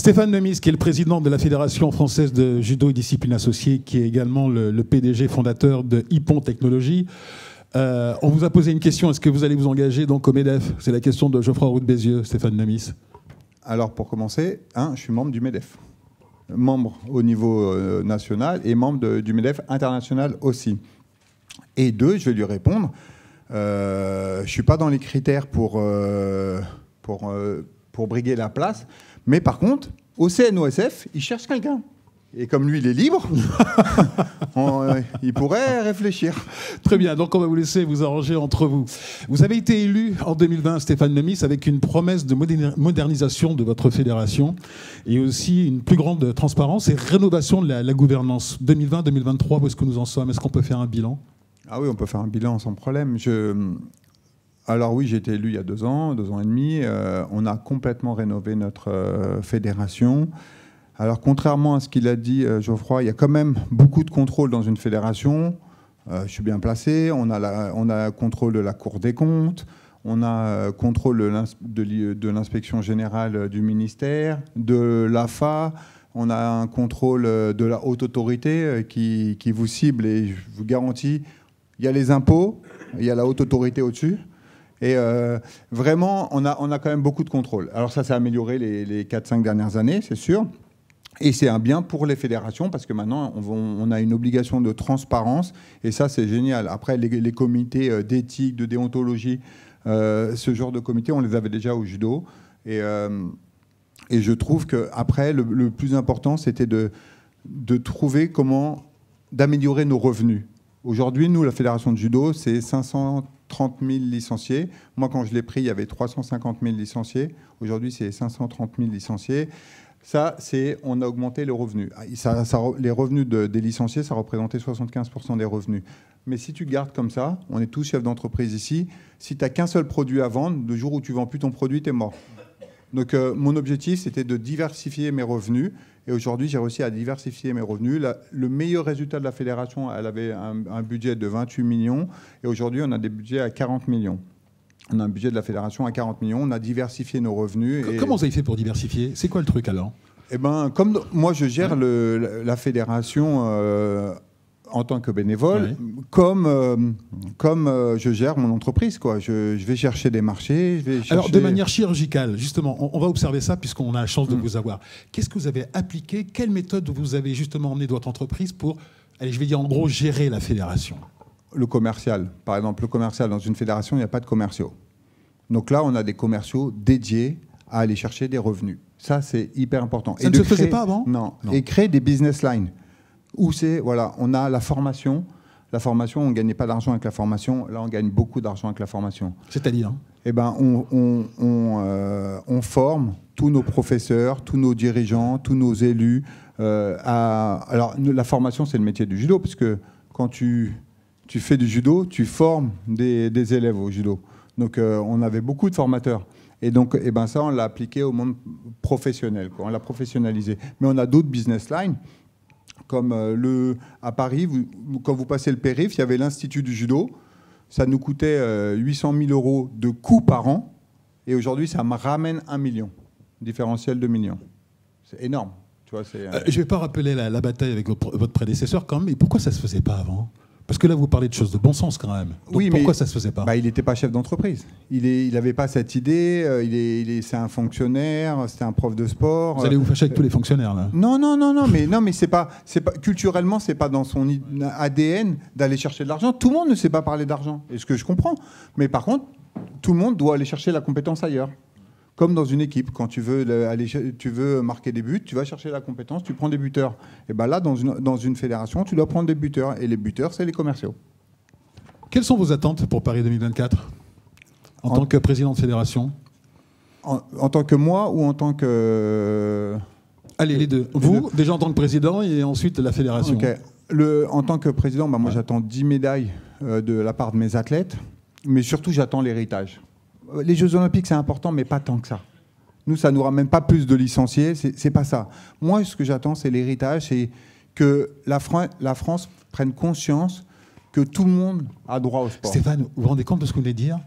Stéphane Nemis, qui est le président de la Fédération française de judo et discipline associée, qui est également le PDG fondateur de Hippon Technologies. On vous a posé une question, est-ce que vous allez vous engager donc au MEDEF? C'est la question de Geoffroy Roux de Bézieux, Stéphane Nemis. Alors pour commencer, je suis membre du MEDEF. Membre au niveau national et membre du MEDEF international aussi. Et deux, je vais lui répondre, je ne suis pas dans les critères pour briguer la place, mais par contre, au CNOSF, il cherche quelqu'un. Et comme lui, il est libre, il pourrait réfléchir. Très bien, donc on va vous laisser vous arranger entre vous. Vous avez été élu en 2020, Stéphane Nemis, avec une promesse de modernisation de votre fédération et aussi une plus grande transparence et rénovation de la gouvernance. 2020-2023, où est-ce que nous en sommes? Est-ce qu'on peut faire un bilan? Ah oui, on peut faire un bilan sans problème. Alors oui, j'ai été élu il y a 2 ans et demi. On a complètement rénové notre fédération. Alors, contrairement à ce qu'il a dit, Geoffroy, il y a quand même beaucoup de contrôle dans une fédération. Je suis bien placé. On a contrôle de la Cour des comptes. On a contrôle de l'inspection générale du ministère, de l'AFA. On a un contrôle de la haute autorité qui vous cible. Et je vous garantis, il y a les impôts, il y a la haute autorité au-dessus. Et vraiment, on a quand même beaucoup de contrôle. Alors ça s'est amélioré les 4-5 dernières années, c'est sûr. Et c'est un bien pour les fédérations parce que maintenant, on a une obligation de transparence et ça, c'est génial. Après, les comités d'éthique, de déontologie, ce genre de comités, on les avait déjà au judo. Et je trouve qu'après, le plus important, c'était de trouver comment d'améliorer nos revenus. Aujourd'hui, nous, la fédération de judo, c'est 530 000 licenciés. Moi, quand je l'ai pris, il y avait 350 000 licenciés. Aujourd'hui, c'est 530 000 licenciés. Ça, on a augmenté les revenus. Les revenus des licenciés, ça représentait 75% des revenus. Mais si tu gardes comme ça, on est tous chefs d'entreprise ici, si tu n'as qu'un seul produit à vendre, le jour où tu ne vends plus ton produit, tu es mort. Donc mon objectif, c'était de diversifier mes revenus. Et aujourd'hui, j'ai réussi à diversifier mes revenus. Le meilleur résultat de la fédération, elle avait un budget de 28 millions. Et aujourd'hui, on a des budgets à 40 millions. On a un budget de la fédération à 40 millions. On a diversifié nos revenus. Comment vous avez fait pour diversifier? C'est quoi le truc alors? Eh ben, comme moi, je gère la fédération en tant que bénévole, comme je gère mon entreprise, quoi. Je vais chercher des marchés. Alors, de manière chirurgicale, justement, on va observer ça puisqu'on a la chance de vous avoir. Qu'est-ce que vous avez appliqué? Quelle méthode vous avez justement emmené de votre entreprise pour, allez, je vais dire en gros, gérer la fédération? Le commercial. Par exemple, le commercial, dans une fédération, il n'y a pas de commerciaux. Donc là, on a des commerciaux dédiés à aller chercher des revenus. Ça, c'est hyper important. Ça ne se faisait pas avant? Non. Et créer des business lines. Où c'est, voilà, on a la formation. La formation, on ne gagnait pas d'argent avec la formation. Là, on gagne beaucoup d'argent avec la formation. C'est-à-dire? Eh ben, on forme tous nos professeurs, tous nos dirigeants, tous nos élus. Alors, la formation, c'est le métier du judo, parce que quand tu fais du judo, tu formes des élèves au judo. Donc, on avait beaucoup de formateurs. Et donc, eh ben ça, on l'a appliqué au monde professionnel, quoi. On l'a professionnalisé. Mais on a d'autres business lines, comme à Paris, quand vous passez le périph', il y avait l'Institut du judo. Ça nous coûtait 800 000 € de coûts par an. Et aujourd'hui, ça me ramène 1 million. Différentiel de millions. C'est énorme. Tu vois, je ne vais pas rappeler la bataille avec votre prédécesseur quand même. Mais pourquoi ça ne se faisait pas avant? Parce que là, vous parlez de choses de bon sens quand même. Donc oui, pourquoi ça ne se faisait pas? Il n'était pas chef d'entreprise. Il n'avait pas cette idée. C'est un fonctionnaire, c'était un prof de sport. Vous allez vous fâcher avec tous les fonctionnaires, là? Non, mais c'est pas, culturellement, c'est pas dans son ADN d'aller chercher de l'argent. Tout le monde ne sait pas parler d'argent, et ce que je comprends. Mais par contre, tout le monde doit aller chercher la compétence ailleurs. Comme dans une équipe, quand tu veux marquer des buts, tu vas chercher la compétence, tu prends des buteurs. Et bien là, dans une fédération, tu dois prendre des buteurs. Et les buteurs, c'est les commerciaux. Quelles sont vos attentes pour Paris 2024 en tant que président de fédération? En tant que moi ou en tant que... Allez, les deux. Vous, déjà en tant que président, et ensuite la fédération. Okay. En tant que président, moi j'attends 10 médailles de la part de mes athlètes. Mais surtout, j'attends l'héritage. Les Jeux Olympiques, c'est important, mais pas tant que ça. Nous, ça ne nous ramène pas plus de licenciés, c'est pas ça. Moi, ce que j'attends, c'est l'héritage, c'est que la France prenne conscience que tout le monde a droit au sport. Stéphane, vous vous rendez compte de ce que vous venez de dire?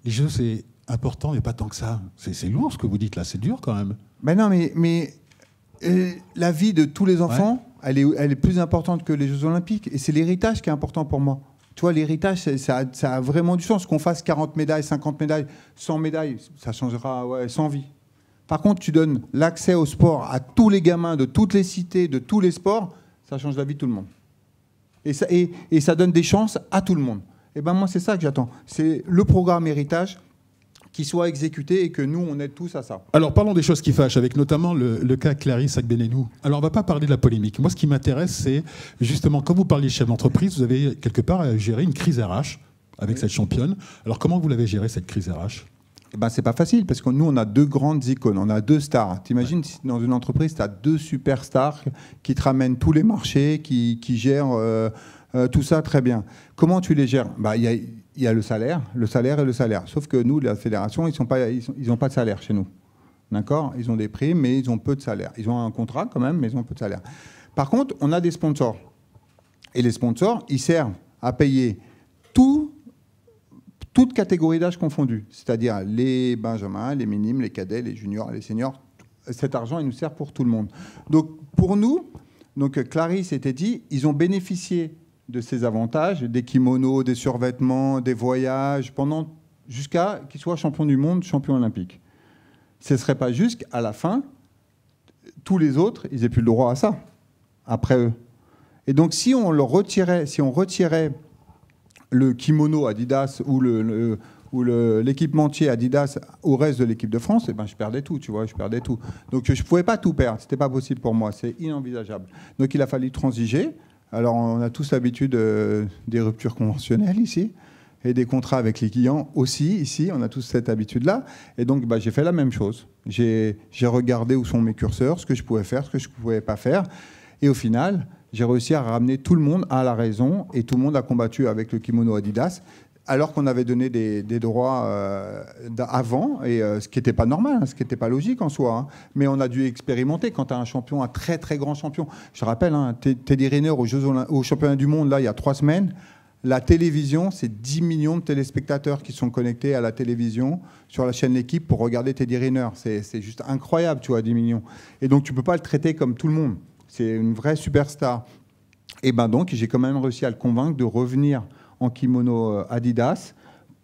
Les Jeux, c'est important, mais pas tant que ça. C'est lourd ce que vous dites là, c'est dur quand même. Ben non, mais la vie de tous les enfants, elle est plus importante que les Jeux Olympiques. Et c'est l'héritage qui est important pour moi. Tu vois, l'héritage, ça a vraiment du sens. Qu'on fasse 40 médailles, 50 médailles, 100 médailles, ça changera 100 vies. Par contre, tu donnes l'accès au sport à tous les gamins de toutes les cités, de tous les sports, ça change la vie de tout le monde. Et ça donne des chances à tout le monde. Et ben moi, c'est ça que j'attends. C'est le programme héritage qui soit exécuté et que nous, on aide tous à ça. Alors, parlons des choses qui fâchent, avec notamment le cas Clarisse Agbenienou. Alors, on ne va pas parler de la polémique. Moi, ce qui m'intéresse, c'est justement, quand vous parliez de chef d'entreprise, vous avez quelque part géré une crise RH avec cette championne. Alors, comment vous l'avez gérée, cette crise RH ? Eh ben, c'est pas facile, parce que nous, on a 2 grandes icônes, on a 2 stars. T'imagines, si dans une entreprise, tu as 2 superstars qui te ramènent tous les marchés, qui gèrent tout ça très bien. Comment tu les gères ? Il y a le salaire et le salaire. Sauf que nous, la fédération, ils n'ont pas de salaire chez nous. D'accord ? Ils ont des primes, mais ils ont peu de salaire. Ils ont un contrat quand même, mais ils ont peu de salaire. Par contre, on a des sponsors. Et les sponsors, ils servent à payer toute catégorie d'âge confondue. C'est-à-dire les benjamins, les minimes, les cadets, les juniors, les seniors. Cet argent, il nous sert pour tout le monde. Donc, pour nous, Clarisse était dit, ils ont bénéficié de ces avantages, des kimonos, des survêtements, des voyages, jusqu'à qu'ils soient champions du monde, champions olympiques. Ce ne serait pas juste qu'à la fin, tous les autres, ils n'aient plus le droit à ça, après eux. Et donc, si on retirait le kimono Adidas ou l'équipementier Adidas au reste de l'équipe de France, eh ben, je perdais tout, tu vois, je perdais tout. Donc, je ne pouvais pas tout perdre, ce n'était pas possible pour moi, c'est inenvisageable. Donc, il a fallu transiger. Alors, on a tous l'habitude des ruptures conventionnelles ici, et des contrats avec les clients aussi, ici, on a tous cette habitude-là. Et donc, j'ai fait la même chose. J'ai regardé où sont mes curseurs, ce que je pouvais faire, ce que je ne pouvais pas faire. Et au final, j'ai réussi à ramener tout le monde à la raison, et tout le monde a combattu avec le kimono Adidas, alors qu'on avait donné des droits avant, et ce qui n'était pas normal, ce qui n'était pas logique en soi. Hein. Mais on a dû expérimenter quand tu as un champion, un très très grand champion. Je rappelle, hein, Teddy Riner au championnat du monde, là, il y a 3 semaines, la télévision, c'est 10 millions de téléspectateurs qui sont connectés à la télévision sur la chaîne L'Équipe pour regarder Teddy Riner. C'est juste incroyable, tu vois, 10 millions. Et donc, tu ne peux pas le traiter comme tout le monde. C'est une vraie superstar. Et ben donc, j'ai quand même réussi à le convaincre de revenir en kimono Adidas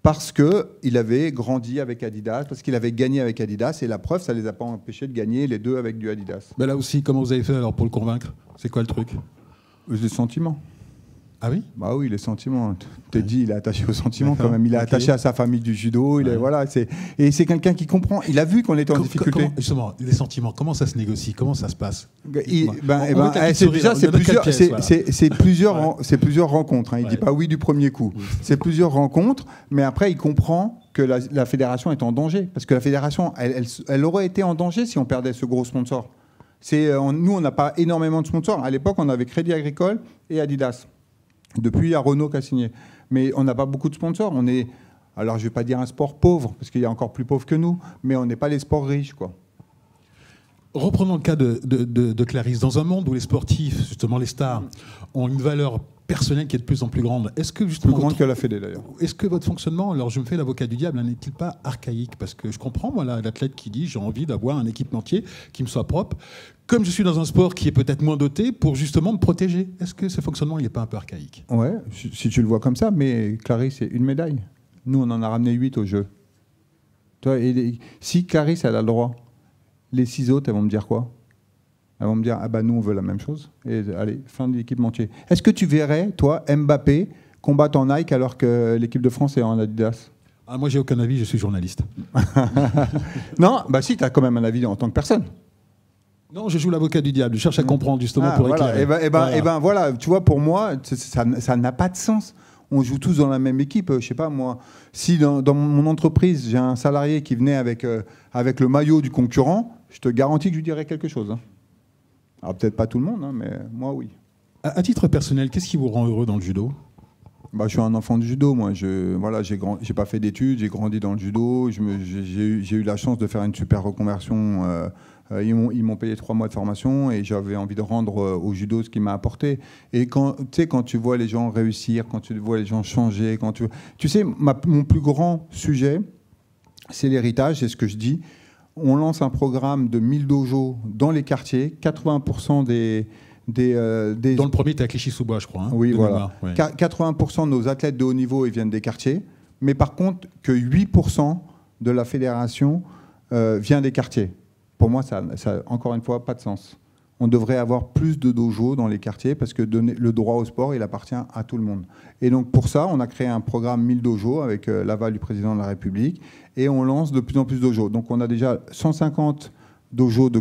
parce qu'il avait grandi avec Adidas, parce qu'il avait gagné avec Adidas, et la preuve, ça ne les a pas empêchés de gagner les 2 avec du Adidas. Ben là aussi, comment vous avez fait alors pour le convaincre ? C'est quoi le truc ? Les sentiments. Ah oui ? Bah oui, les sentiments. Teddy, il est attaché aux sentiments quand même. Il est attaché à sa famille du judo. Voilà, et c'est quelqu'un qui comprend. Il a vu qu'on était en difficulté. Justement, les sentiments, comment ça se négocie ? Comment ça se passe ? C'est plusieurs rencontres. Hein. Il ne dit pas oui du premier coup. Oui. C'est plusieurs rencontres, mais après, il comprend que la fédération est en danger. Parce que la fédération, elle aurait été en danger si on perdait ce gros sponsor. Nous, on n'a pas énormément de sponsors. À l'époque, on avait Crédit Agricole et Adidas. Depuis, il y a Renault qui a signé. Mais on n'a pas beaucoup de sponsors. Alors, je ne vais pas dire un sport pauvre, parce qu'il y a encore plus pauvre que nous, mais on n'est pas les sports riches, quoi. Reprenons le cas de Clarisse. Dans un monde où les sportifs, justement les stars, ont une valeur personnelle qui est de plus en plus grande, est-ce que justement... Plus grande que la Fédé, d'ailleurs. Est-ce que votre fonctionnement, alors je me fais l'avocat du diable, n'est-il pas archaïque ? Parce que je comprends, moi, l'athlète qui dit « j'ai envie d'avoir un équipementier qui me soit propre », comme je suis dans un sport qui est peut-être moins doté, pour justement me protéger. Est-ce que ce fonctionnement, il n'est pas un peu archaïque ? Ouais, si tu le vois comme ça, mais Clarisse, c'est une médaille. Nous, on en a ramené 8 au jeu. Toi, si Clarisse, elle a le droit, les 6 autres, elles vont me dire quoi ? Elles vont me dire, nous, on veut la même chose. Et allez, fin de l'équipementier. Est-ce que tu verrais, toi, Mbappé, combattre en Nike alors que l'équipe de France est en Adidas ? Moi, j'ai aucun avis, je suis journaliste. Non, si, tu as quand même un avis en tant que personne. Non, je joue l'avocat du diable. Je cherche à comprendre justement pour éclairer. Voilà, tu vois, pour moi, ça n'a pas de sens. On joue tous dans la même équipe. Je sais pas, moi, si dans mon entreprise, j'ai un salarié qui venait avec le maillot du concurrent, je te garantis que je lui dirais quelque chose. Hein. Alors peut-être pas tout le monde, hein, mais moi, oui. À titre personnel, qu'est-ce qui vous rend heureux dans le judo ? Je suis un enfant du judo, moi. J'ai pas fait d'études, j'ai grandi dans le judo. J'ai eu la chance de faire une super reconversion. Ils m'ont payé 3 mois de formation et j'avais envie de rendre au judo ce qu'il m'a apporté. Et quand tu vois les gens réussir, quand tu vois les gens changer, tu sais, mon plus grand sujet, c'est l'héritage, c'est ce que je dis. on lance un programme de 1000 dojos dans les quartiers. 80% Dans le premier, tu es à Clichy-sous-Bois, je crois. Hein, oui, voilà. Ouais. 80% de nos athlètes de haut niveau, ils viennent des quartiers. Mais par contre, que 8% de la fédération vient des quartiers. Pour moi, ça encore une fois, pas de sens. On devrait avoir plus de dojos dans les quartiers parce que le droit au sport, il appartient à tout le monde. Et donc pour ça, on a créé un programme 1000 dojos avec l'aval du président de la République et on lance de plus en plus de dojos. Donc on a déjà 150 dojos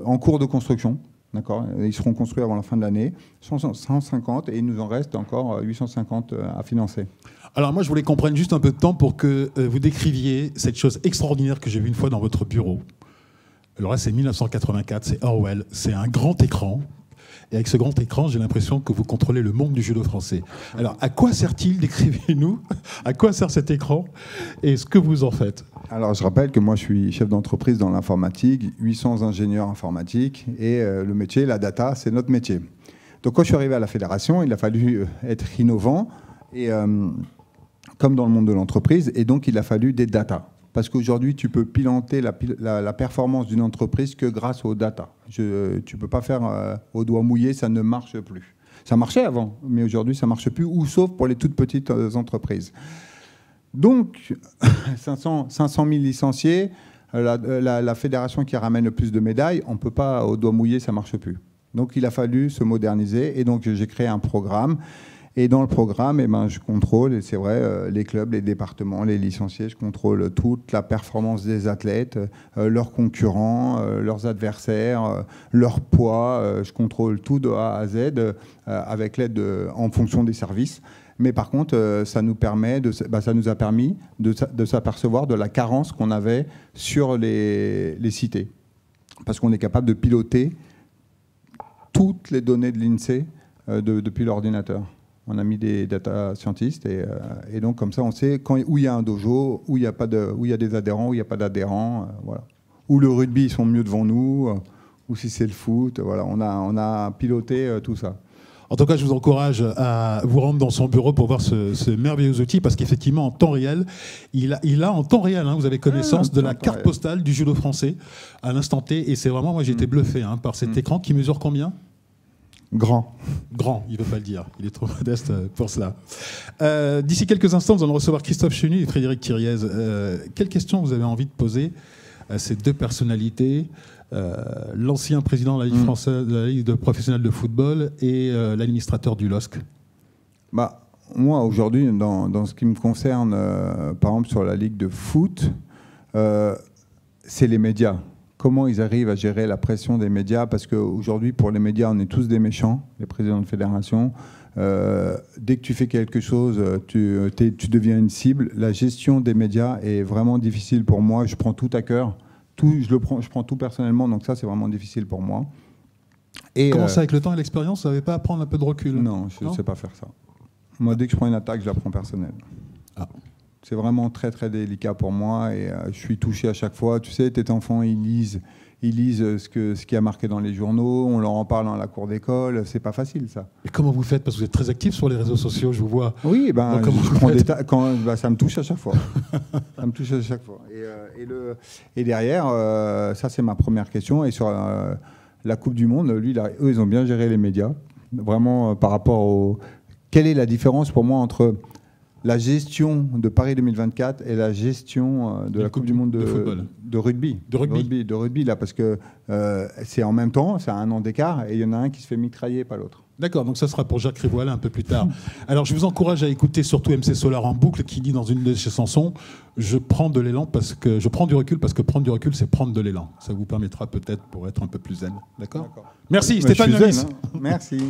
en cours de construction. D'accord, ils seront construits avant la fin de l'année. 150 et il nous en reste encore 850 à financer. Alors moi, je voulais qu'on prenne juste un peu de temps pour que vous décriviez cette chose extraordinaire que j'ai vue une fois dans votre bureau. Alors là, c'est 1984, c'est Orwell, c'est un grand écran. Et avec ce grand écran, j'ai l'impression que vous contrôlez le monde du judo français. Alors, à quoi sert-il? Décrivez-nous. À quoi sert cet écran et ce que vous en faites? Alors, je rappelle que moi, je suis chef d'entreprise dans l'informatique, 800 ingénieurs informatiques, et le métier, la data, c'est notre métier. Donc, quand je suis arrivé à la fédération, il a fallu être innovant, et, comme dans le monde de l'entreprise, et donc il a fallu des data. Parce qu'aujourd'hui, tu peux piloter la performance d'une entreprise que grâce aux data. Tu ne peux pas faire au doigt mouillé, ça ne marche plus. Ça marchait avant, mais aujourd'hui, ça ne marche plus, ou sauf pour les toutes petites entreprises. Donc, 500 000 licenciés, la fédération qui ramène le plus de médailles, on ne peut pas, au doigt mouillé, ça ne marche plus. Donc, il a fallu se moderniser, et donc j'ai créé un programme. Et dans le programme, je contrôle, et c'est vrai, les clubs, les départements, les licenciés, je contrôle toute la performance des athlètes, leurs concurrents, leurs adversaires, leur poids. Je contrôle tout de A à Z avec l'aide en fonction des services. Mais par contre, ça nous a permis de s'apercevoir de la carence qu'on avait sur les cités. Parce qu'on est capable de piloter toutes les données de l'INSEE depuis l'ordinateur. On a mis des data scientists et donc comme ça on sait où il y a un dojo, où il y a des adhérents, où il n'y a pas d'adhérents, voilà. Où le rugby ils sont mieux devant nous, ou si c'est le foot, voilà. On a piloté tout ça. En tout cas, je vous encourage à vous rendre dans son bureau pour voir ce merveilleux outil, parce qu'effectivement, en temps réel, il a en temps réel, vous avez connaissance de la carte postale du judo français à l'instant T, et c'est vraiment, moi j'ai été bluffé par cet écran qui mesure combien ? Grand, il ne veut pas le dire. Il est trop modeste pour cela. D'ici quelques instants, nous allons recevoir Christophe Chenu et Frédéric Thiriez. Quelles questions vous avez envie de poser à ces deux personnalités, l'ancien président de la Ligue française, de la Ligue professionnelle de football et l'administrateur du LOSC? Moi, aujourd'hui, dans ce qui me concerne, par exemple sur la Ligue de foot, c'est les médias. Comment ils arrivent à gérer la pression des médias, parce qu'aujourd'hui, pour les médias, on est tous des méchants, les présidents de fédération. Dès que tu fais quelque chose, tu deviens une cible. La gestion des médias est vraiment difficile pour moi. Je prends tout à cœur. Je prends tout personnellement, donc ça, c'est vraiment difficile pour moi. Et comment ça, avec le temps et l'expérience, vous n'avez pas à prendre un peu de recul? Non, je ne sais pas faire ça. Moi, dès que je prends une attaque, je la prends personnelle. Ah. C'est vraiment très, très délicat pour moi et je suis touché à chaque fois. Tu sais, tes enfants, ils lisent ce qui a marqué dans les journaux, on leur en parle dans la cour d'école, c'est pas facile, ça. Et comment vous faites? Parce que vous êtes très actif sur les réseaux sociaux, je vous vois. Oui, je prends ça me touche à chaque fois. Ça me touche à chaque fois. Et derrière, ça c'est ma première question. Et sur la Coupe du Monde, eux, ils ont bien géré les médias. Vraiment, par rapport au... Quelle est la différence pour moi entre la gestion de Paris 2024 et la gestion de la Coupe du Monde de rugby. De rugby, là, parce que c'est en même temps, c'est à un an d'écart, et il y en a un qui se fait mitrailler, pas l'autre. D'accord, donc ça sera pour Jacques Rivoala un peu plus tard. Alors je vous encourage à écouter surtout MC Solar en boucle, qui dit dans une de ses chansons « Je prends de l'élan parce que je prends du recul, parce que prendre du recul, c'est prendre de l'élan ». Ça vous permettra peut-être pour être un peu plus zen. D'accord ? Merci, Stéphane Lemis. Merci.